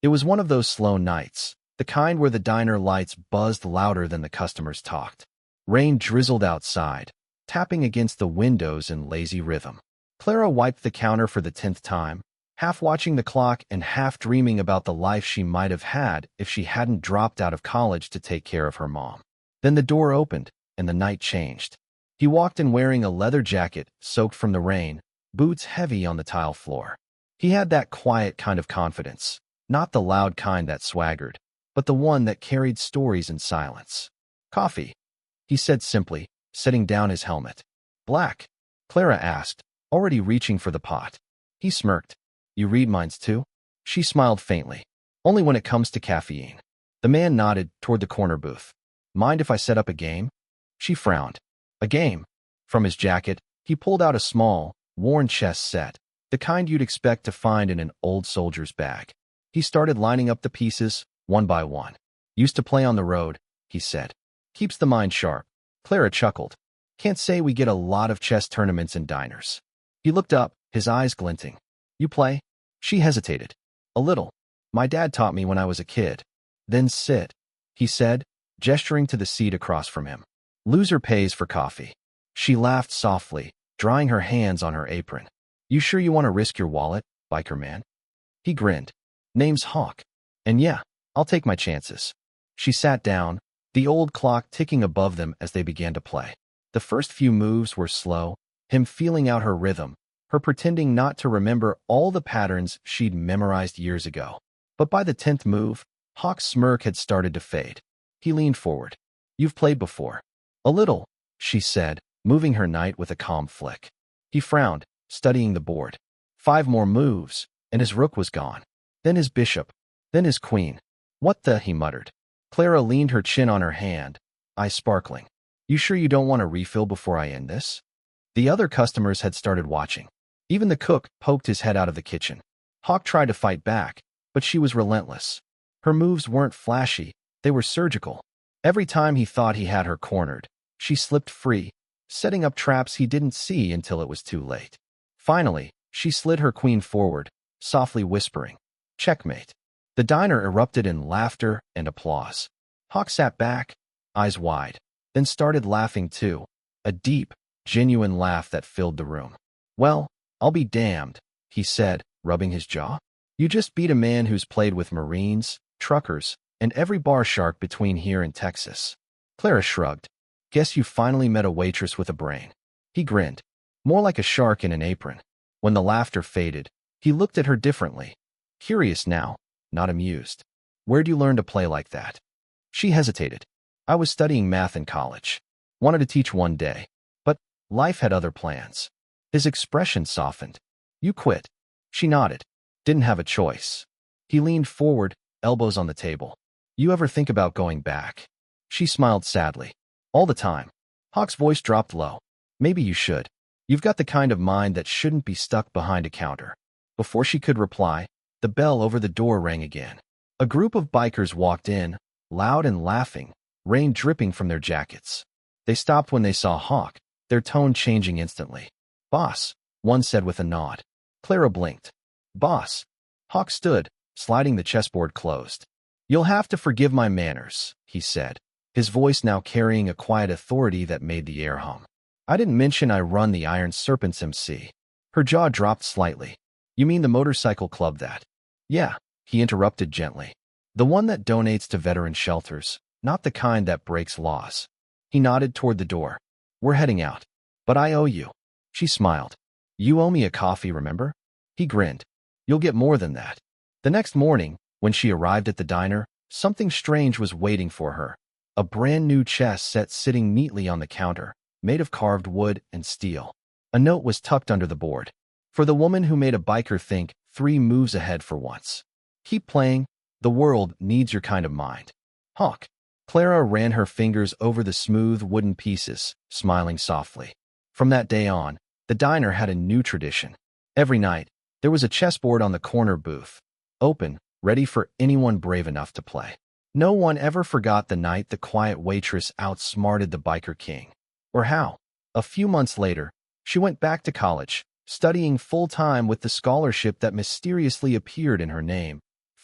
It was one of those slow nights, the kind where the diner lights buzzed louder than the customers talked. Rain drizzled outside, tapping against the windows in lazy rhythm. Clara wiped the counter for the 10th time, half watching the clock and half dreaming about the life she might have had if she hadn't dropped out of college to take care of her mom. Then the door opened, and the night changed. He walked in wearing a leather jacket, soaked from the rain, boots heavy on the tile floor. He had that quiet kind of confidence, not the loud kind that swaggered, but the one that carried stories in silence. "Coffee," he said simply, setting down his helmet. "Black?" Clara asked, already reaching for the pot. He smirked. "You read minds too?" She smiled faintly. "Only when it comes to caffeine." The man nodded toward the corner booth. "Mind if I set up a game?" She frowned. "A game?" From his jacket, he pulled out a small, worn chess set, the kind you'd expect to find in an old soldier's bag. He started lining up the pieces, one by one. "Used to play on the road," he said. "Keeps the mind sharp." Clara chuckled. "Can't say we get a lot of chess tournaments in diners." He looked up, his eyes glinting. "You play?" She hesitated. "A little. My dad taught me when I was a kid." "Then sit," he said, gesturing to the seat across from him. "Loser pays for coffee." She laughed softly, drying her hands on her apron. "You sure you want to risk your wallet, biker man?" He grinned. "Name's Hawk. And yeah, I'll take my chances." She sat down, the old clock ticking above them as they began to play. The first few moves were slow, him feeling out her rhythm, her pretending not to remember all the patterns she'd memorized years ago. But by the 10th move, Hawk's smirk had started to fade. He leaned forward. "You've played before." "A little," she said, moving her knight with a calm flick. He frowned, studying the board. 5 more moves, and his rook was gone. Then his bishop. Then his queen. "What the?" he muttered. Clara leaned her chin on her hand, eyes sparkling. "You sure you don't want a refill before I end this?" The other customers had started watching. Even the cook poked his head out of the kitchen. Hawk tried to fight back, but she was relentless. Her moves weren't flashy, they were surgical. Every time he thought he had her cornered, she slipped free, setting up traps he didn't see until it was too late. Finally, she slid her queen forward, softly whispering, "Checkmate." The diner erupted in laughter and applause. Hawk sat back, eyes wide, then started laughing too, a deep, genuine laugh that filled the room. "Well, I'll be damned," he said, rubbing his jaw. "You just beat a man who's played with Marines, truckers, and every bar shark between here and Texas." Clara shrugged. "Guess you finally met a waitress with a brain." He grinned. "More like a shark in an apron." When the laughter faded, he looked at her differently. Curious now, not amused. "Where'd you learn to play like that?" She hesitated. "I was studying math in college. Wanted to teach one day. But life had other plans." His expression softened. "You quit." She nodded. "Didn't have a choice." He leaned forward, elbows on the table. "You ever think about going back?" She smiled sadly. "All the time." Hawk's voice dropped low. "Maybe you should. You've got the kind of mind that shouldn't be stuck behind a counter." Before she could reply, the bell over the door rang again. A group of bikers walked in, loud and laughing, rain dripping from their jackets. They stopped when they saw Hawk, their tone changing instantly. "Boss," one said with a nod. Clara blinked. "Boss." Hawk stood, sliding the chessboard closed. "You'll have to forgive my manners," he said, his voice now carrying a quiet authority that made the air hum. "I didn't mention I run the Iron Serpents MC." Her jaw dropped slightly. "You mean the motorcycle club that?" "Yeah," he interrupted gently. "The one that donates to veteran shelters, not the kind that breaks laws." He nodded toward the door. "We're heading out. But I owe you." She smiled. "You owe me a coffee, remember?" He grinned. "You'll get more than that." The next morning, when she arrived at the diner, something strange was waiting for her. A brand new chess set sitting neatly on the counter, made of carved wood and steel. A note was tucked under the board. "For the woman who made a biker think 3 moves ahead for once. Keep playing. The world needs your kind of mind." "Hawk." Clara ran her fingers over the smooth wooden pieces, smiling softly. From that day on, the diner had a new tradition. Every night, there was a chessboard on the corner booth, open, ready for anyone brave enough to play. No one ever forgot the night the quiet waitress outsmarted the biker king. Or how, a few months later, she went back to college, studying full-time with the scholarship that mysteriously appeared in her name,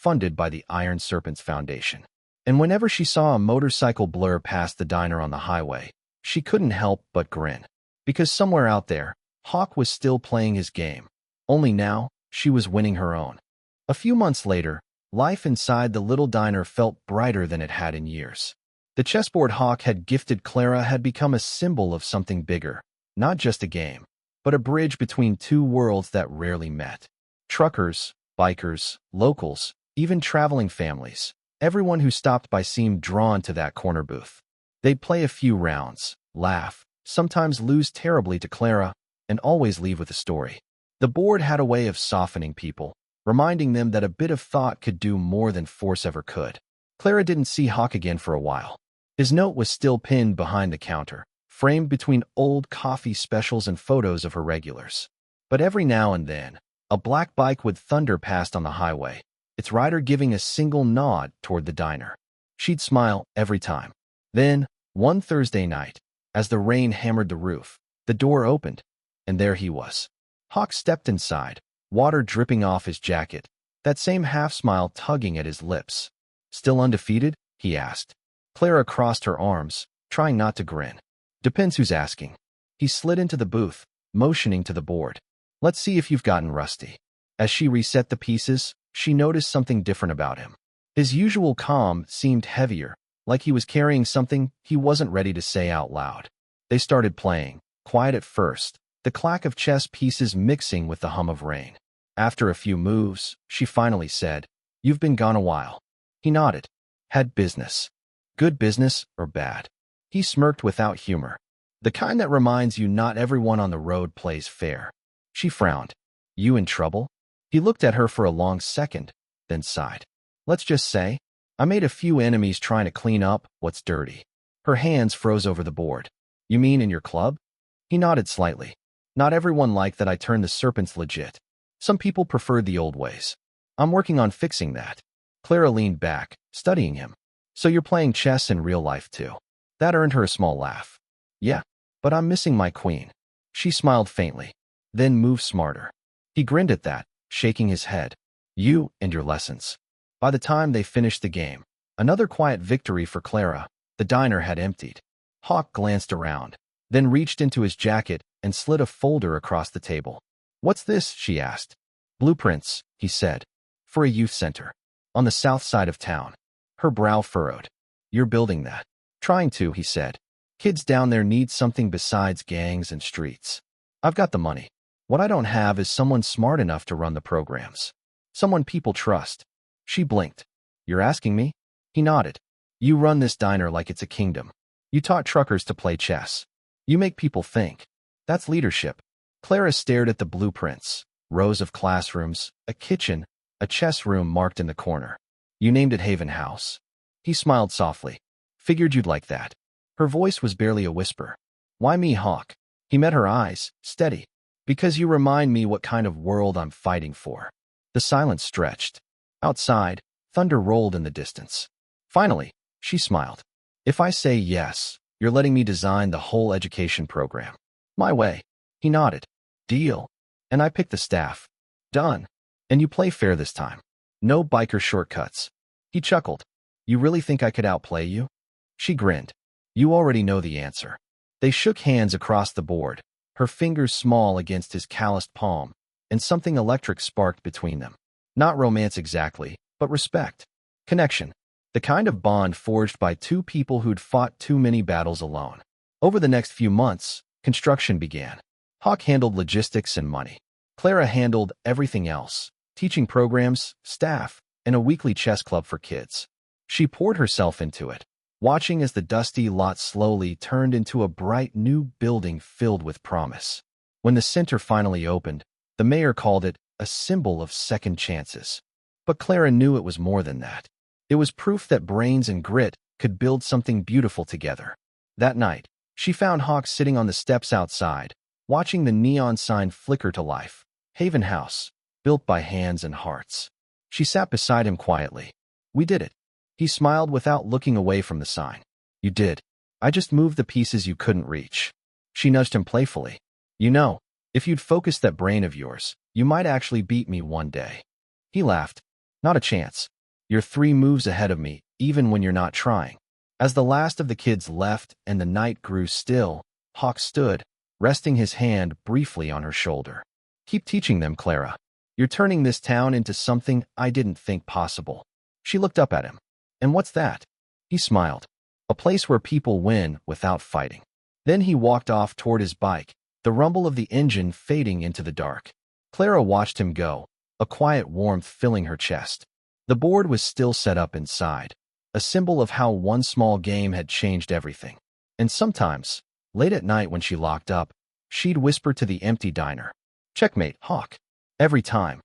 funded by the Iron Serpents Foundation. And whenever she saw a motorcycle blur past the diner on the highway, she couldn't help but grin. Because somewhere out there, Hawk was still playing his game. Only now, she was winning her own. A few months later, life inside the little diner felt brighter than it had in years. The chessboard Hawk had gifted Clara had become a symbol of something bigger, not just a game, but a bridge between two worlds that rarely met. Truckers, bikers, locals, even traveling families, everyone who stopped by seemed drawn to that corner booth. They'd play a few rounds, laugh, sometimes lose terribly to Clara, and always leave with a story. The board had a way of softening people, reminding them that a bit of thought could do more than force ever could. Clara didn't see Hawk again for a while. His note was still pinned behind the counter, framed between old coffee specials and photos of her regulars. But every now and then, a black bike would thunder past on the highway, its rider giving a single nod toward the diner. She'd smile every time. Then, one Thursday night, as the rain hammered the roof, the door opened, and there he was. Hawk stepped inside, water dripping off his jacket, that same half-smile tugging at his lips. "Still undefeated?" he asked. Clara crossed her arms, trying not to grin. "Depends who's asking." He slid into the booth, motioning to the board. "Let's see if you've gotten rusty." As she reset the pieces, she noticed something different about him. His usual calm seemed heavier, like he was carrying something he wasn't ready to say out loud. They started playing, quiet at first, the clack of chess pieces mixing with the hum of rain. After a few moves, she finally said, "You've been gone a while." He nodded. "Had business. Good business or bad?" He smirked without humor. "The kind that reminds you not everyone on the road plays fair." She frowned. "You in trouble?" He looked at her for a long second, then sighed. "Let's just say, I made a few enemies trying to clean up what's dirty." Her hands froze over the board. "You mean in your club?" He nodded slightly. "Not everyone liked that I turned the serpents legit. Some people preferred the old ways. I'm working on fixing that." Clara leaned back, studying him. "So you're playing chess in real life too?" That earned her a small laugh. "Yeah, but I'm missing my queen." She smiled faintly, then moved smarter. He grinned at that, shaking his head. "You and your lessons." By the time they finished the game, another quiet victory for Clara, the diner had emptied. Hawk glanced around, then reached into his jacket and slid a folder across the table. "What's this?" she asked. "Blueprints," he said, "for a youth center. On the south side of town." Her brow furrowed. "You're building that?" "Trying to," he said. "Kids down there need something besides gangs and streets. I've got the money. What I don't have is someone smart enough to run the programs. Someone people trust." She blinked. "You're asking me?" He nodded. "You run this diner like it's a kingdom. You taught truckers to play chess. You make people think. That's leadership." Clara stared at the blueprints, rows of classrooms, a kitchen, a chess room marked in the corner. "You named it Haven House." He smiled softly. "Figured you'd like that." Her voice was barely a whisper. "Why me, Hawk?" He met her eyes, steady. "Because you remind me what kind of world I'm fighting for." The silence stretched. Outside, thunder rolled in the distance. Finally, she smiled. "If I say yes, you're letting me design the whole education program." "My way." He nodded. "Deal." "And I pick the staff." "Done." "And you play fair this time. No biker shortcuts." He chuckled. "You really think I could outplay you?" She grinned. "You already know the answer." They shook hands across the board, her fingers small against his calloused palm, and something electric sparked between them. Not romance exactly, but respect. Connection. The kind of bond forged by two people who'd fought too many battles alone. Over the next few months, construction began. Hawk handled logistics and money. Clara handled everything else, teaching programs, staff, and a weekly chess club for kids. She poured herself into it, watching as the dusty lot slowly turned into a bright new building filled with promise. When the center finally opened, the mayor called it a symbol of second chances. But Clara knew it was more than that. It was proof that brains and grit could build something beautiful together. That night, she found Hawk sitting on the steps outside, watching the neon sign flicker to life. Haven House, built by hands and hearts. She sat beside him quietly. "We did it." He smiled without looking away from the sign. "You did. I just moved the pieces you couldn't reach." She nudged him playfully. "You know, if you'd focused that brain of yours, you might actually beat me one day." He laughed. "Not a chance." You're 3 moves ahead of me, even when you're not trying. As the last of the kids left and the night grew still, Hawk stood, resting his hand briefly on her shoulder. Keep teaching them, Clara. You're turning this town into something I didn't think possible. She looked up at him. And what's that? He smiled. A place where people win without fighting. Then he walked off toward his bike, the rumble of the engine fading into the dark. Clara watched him go, a quiet warmth filling her chest. The board was still set up inside, a symbol of how one small game had changed everything. And sometimes, late at night when she locked up, she'd whisper to the empty diner, "Checkmate, Hawk." Every time.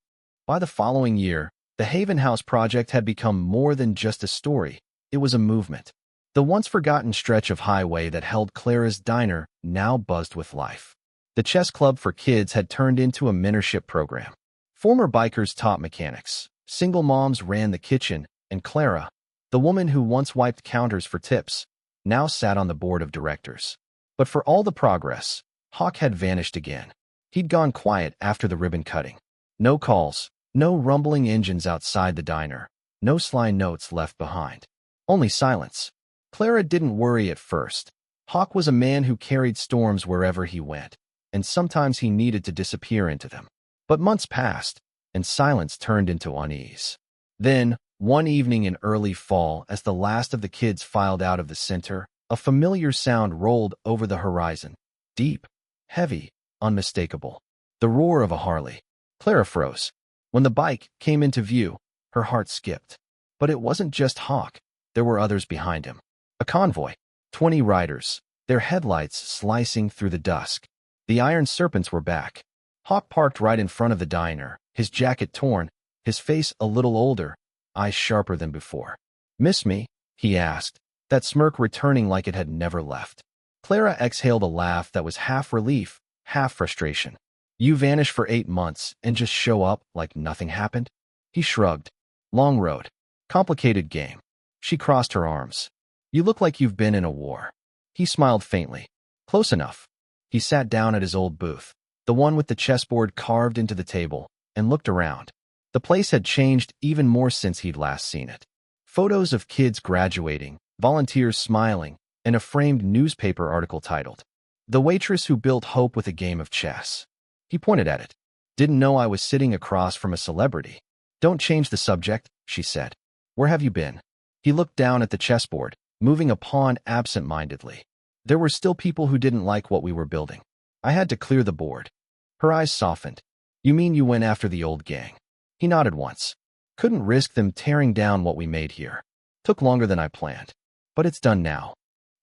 By the following year, the Haven House project had become more than just a story. It was a movement. The once-forgotten stretch of highway that held Clara's diner now buzzed with life. The chess club for kids had turned into a mentorship program. Former bikers taught mechanics, single moms ran the kitchen, and Clara, the woman who once wiped counters for tips, now sat on the board of directors. But for all the progress, Hawk had vanished again. He'd gone quiet after the ribbon cutting. No calls, no rumbling engines outside the diner, no sly notes left behind. Only silence. Clara didn't worry at first. Hawk was a man who carried storms wherever he went, and sometimes he needed to disappear into them. But months passed, and silence turned into unease. Then, one evening in early fall, as the last of the kids filed out of the center, a familiar sound rolled over the horizon. Deep, heavy, unmistakable. The roar of a Harley. Clara froze. When the bike came into view, her heart skipped. But it wasn't just Hawk. There were others behind him. A convoy. 20 riders, their headlights slicing through the dusk. The Iron Serpents were back. Hawk parked right in front of the diner, his jacket torn, his face a little older, eyes sharper than before. "Miss me?" he asked, that smirk returning like it had never left. Clara exhaled a laugh that was half relief, half frustration. "You vanish for 8 months and just show up like nothing happened?" He shrugged. "Long road. Complicated game." She crossed her arms. "You look like you've been in a war." He smiled faintly. "Close enough." He sat down at his old booth, the one with the chessboard carved into the table, and looked around. The place had changed even more since he'd last seen it. Photos of kids graduating, volunteers smiling, and a framed newspaper article titled, "The Waitress Who Built Hope with a Game of Chess." He pointed at it. "Didn't know I was sitting across from a celebrity." "Don't change the subject," she said. "Where have you been?" He looked down at the chessboard, moving a pawn absent-mindedly. "There were still people who didn't like what we were building. I had to clear the board." Her eyes softened. "You mean you went after the old gang?" He nodded once. "Couldn't risk them tearing down what we made here. Took longer than I planned. But it's done now."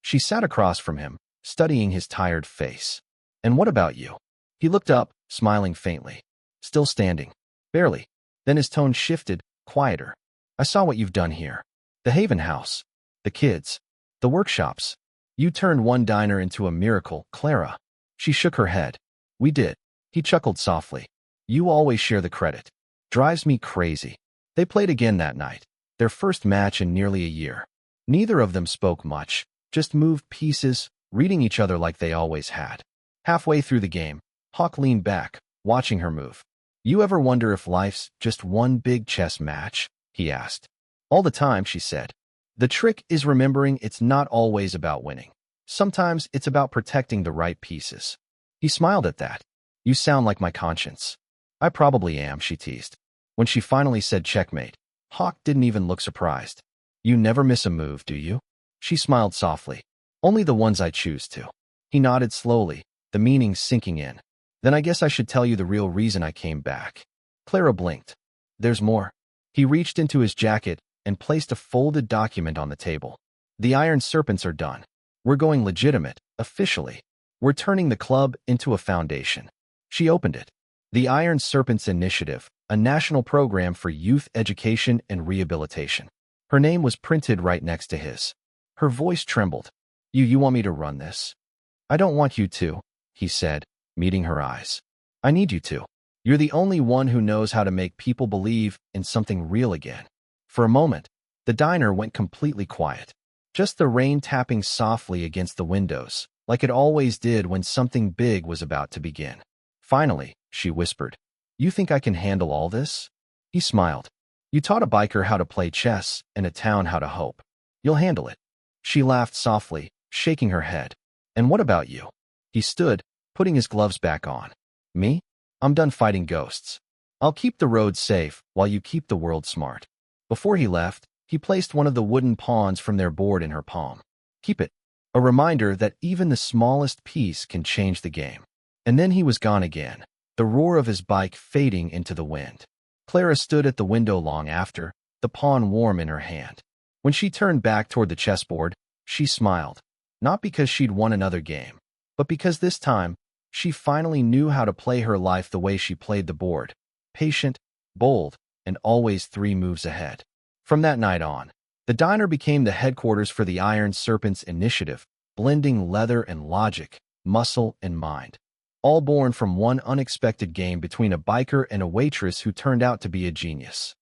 She sat across from him, studying his tired face. "And what about you?" He looked up, smiling faintly. "Still standing." "Barely." Then his tone shifted, quieter. "I saw what you've done here. The Haven House. The kids. The workshops. You turned one diner into a miracle, Clara." She shook her head. "We did." He chuckled softly. "You always share the credit. Drives me crazy." They played again that night, their first match in nearly a year. Neither of them spoke much, just moved pieces, reading each other like they always had. Halfway through the game, Hawk leaned back, watching her move. "You ever wonder if life's just one big chess match?" he asked. "All the time," she said. "The trick is remembering it's not always about winning. Sometimes it's about protecting the right pieces." He smiled at that. "You sound like my conscience." "I probably am," she teased. When she finally said checkmate, Hawk didn't even look surprised. "You never miss a move, do you?" She smiled softly. "Only the ones I choose to." He nodded slowly, the meaning sinking in. "Then I guess I should tell you the real reason I came back." Clara blinked. "There's more." He reached into his jacket and placed a folded document on the table. "The Iron Serpents are done. We're going legitimate, officially. We're turning the club into a foundation." She opened it. "The Iron Serpents Initiative, a national program for youth education and rehabilitation." Her name was printed right next to his. Her voice trembled. You want me to run this?" "I don't want you to," he said, meeting her eyes. "I need you to. You're the only one who knows how to make people believe in something real again." For a moment, the diner went completely quiet. Just the rain tapping softly against the windows, like it always did when something big was about to begin. Finally, she whispered, "You think I can handle all this?" He smiled. You taught a biker how to play chess and a town how to hope. You'll handle it. She laughed softly, shaking her head. And what about you? He stood, putting his gloves back on. Me? I'm done fighting ghosts. I'll keep the road safe while you keep the world smart. Before he left, he placed one of the wooden pawns from their board in her palm. Keep it. A reminder that even the smallest piece can change the game. And then he was gone again, the roar of his bike fading into the wind. Clara stood at the window long after, the pawn warm in her hand. When she turned back toward the chessboard, she smiled, not because she'd won another game, but because this time, she finally knew how to play her life the way she played the board, patient, bold, and always 3 moves ahead. From that night on, the diner became the headquarters for the Iron Serpents initiative, blending leather and logic, muscle and mind. All born from one unexpected game between a biker and a waitress who turned out to be a genius.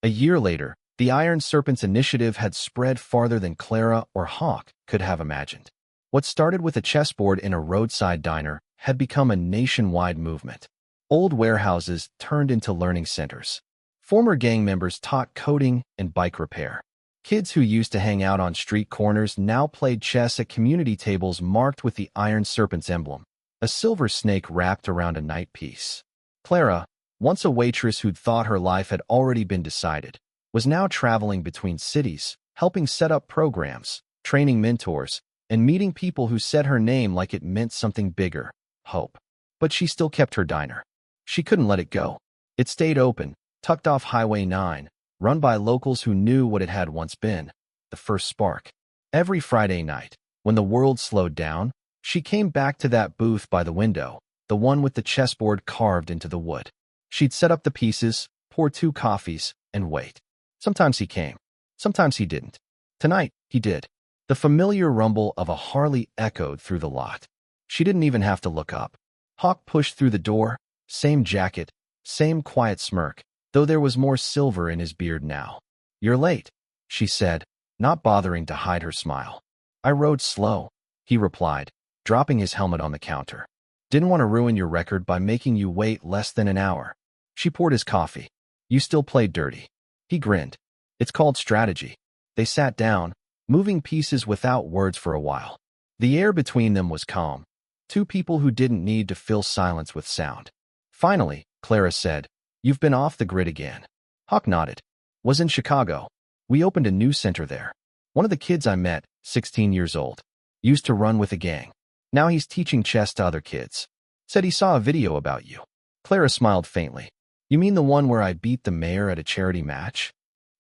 A year later, the Iron Serpents initiative had spread farther than Clara or Hawk could have imagined. What started with a chessboard in a roadside diner had become a nationwide movement. Old warehouses turned into learning centers. Former gang members taught coding and bike repair. Kids who used to hang out on street corners now played chess at community tables marked with the Iron Serpents emblem, a silver snake wrapped around a knight piece. Clara, once a waitress who'd thought her life had already been decided, was now traveling between cities, helping set up programs, training mentors, and meeting people who said her name like it meant something bigger, hope. But she still kept her diner. She couldn't let it go. It stayed open, tucked off Highway 9, run by locals who knew what it had once been, the first spark. Every Friday night, when the world slowed down, she came back to that booth by the window, the one with the chessboard carved into the wood. She'd set up the pieces, pour 2 coffees, and wait. Sometimes he came. Sometimes he didn't. Tonight, he did. The familiar rumble of a Harley echoed through the lot. She didn't even have to look up. Hawk pushed through the door, same jacket, same quiet smirk, though there was more silver in his beard now. "You're late," she said, not bothering to hide her smile. "I rode slow," he replied, dropping his helmet on the counter. "Didn't want to ruin your record by making you wait less than an hour." She poured his coffee. "You still played dirty." He grinned. "It's called strategy." They sat down, moving pieces without words for a while. The air between them was calm. 2 people who didn't need to fill silence with sound. Finally, Clara said, "You've been off the grid again." Hawk nodded. "Was in Chicago. We opened a new center there. One of the kids I met, 16 years old, used to run with a gang. Now he's teaching chess to other kids. Said he saw a video about you." Clara smiled faintly. "You mean the one where I beat the mayor at a charity match?"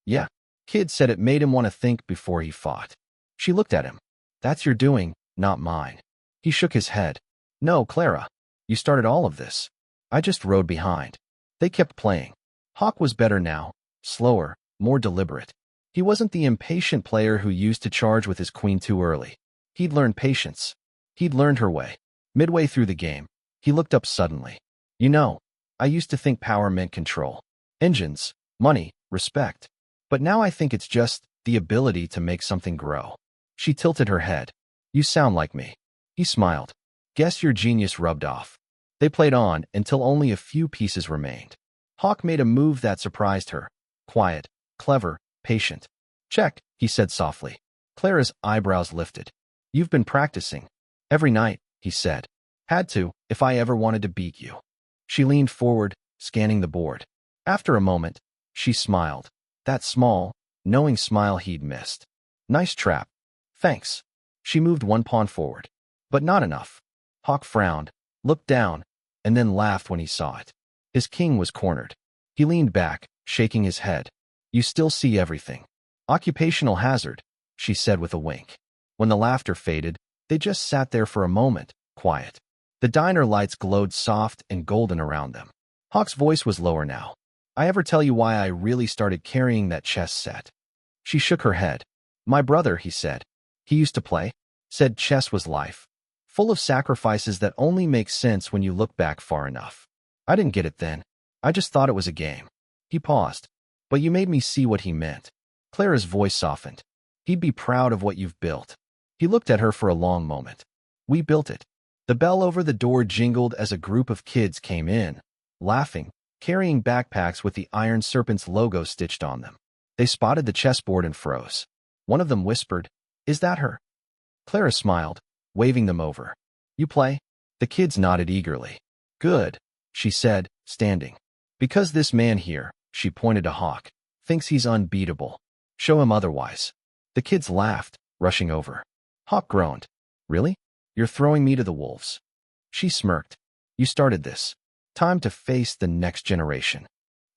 "Yeah." Kid said it made him want to think before he fought. She looked at him. "That's your doing, not mine." He shook his head. "No, Clara. You started all of this. I just rode behind." They kept playing. Hawk was better now, slower, more deliberate. He wasn't the impatient player who used to charge with his queen too early. He'd learned patience. He'd learned her way. Midway through the game, he looked up suddenly. "You know, I used to think power meant control. Engines, money, respect. But now I think it's just the ability to make something grow." She tilted her head. "You sound like me." He smiled. "Guess your genius rubbed off." They played on until only a few pieces remained. Hawk made a move that surprised her. Quiet, clever, patient. "Check," he said softly. Clara's eyebrows lifted. "You've been practicing." "Every night," he said. "Had to, if I ever wanted to beat you." She leaned forward, scanning the board. After a moment, she smiled. That small, knowing smile he'd missed. "Nice trap." "Thanks." She moved 1 pawn forward. "But not enough." Hawk frowned, looked down, and then laughed when he saw it. His king was cornered. He leaned back, shaking his head. "You still see everything." "Occupational hazard," she said with a wink. When the laughter faded, they just sat there for a moment, quiet. The diner lights glowed soft and golden around them. Hawk's voice was lower now. "I ever tell you why I really started carrying that chess set?" She shook her head. "My brother," he said. "He used to play. Said chess was life. Full of sacrifices that only make sense when you look back far enough. I didn't get it then. I just thought it was a game." He paused. "But you made me see what he meant." Clara's voice softened. "He'd be proud of what you've built." He looked at her for a long moment. "We built it." The bell over the door jingled as a group of kids came in, laughing, carrying backpacks with the Iron Serpents logo stitched on them. They spotted the chessboard and froze. One of them whispered, "Is that her?" Clara smiled, waving them over. "You play?" The kids nodded eagerly. "Good," she said, standing. "Because this man here," she pointed to Hawk, "thinks he's unbeatable. Show him otherwise." The kids laughed, rushing over. Hawk groaned. "Really? You're throwing me to the wolves." She smirked. "You started this. Time to face the next generation."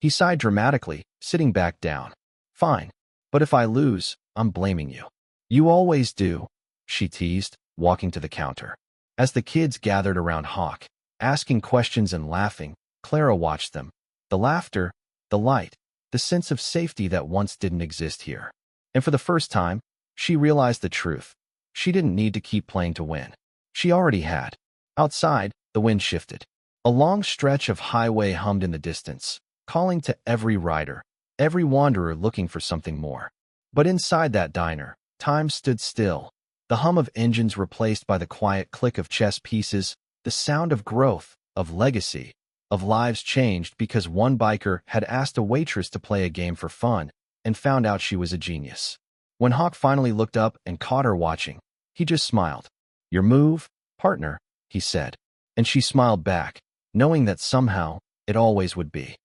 He sighed dramatically, sitting back down. "Fine. But if I lose, I'm blaming you." "You always do," she teased, walking to the counter. As the kids gathered around Hawk, asking questions and laughing, Clara watched them. The laughter, the light, the sense of safety that once didn't exist here. And for the first time, she realized the truth. She didn't need to keep playing to win. She already had. Outside, the wind shifted. A long stretch of highway hummed in the distance, calling to every rider, every wanderer looking for something more. But inside that diner, time stood still. The hum of engines replaced by the quiet click of chess pieces, the sound of growth, of legacy, of lives changed because one biker had asked a waitress to play a game for fun and found out she was a genius. When Hawk finally looked up and caught her watching, he just smiled. "Your move, partner," he said. And she smiled back, knowing that somehow it always would be.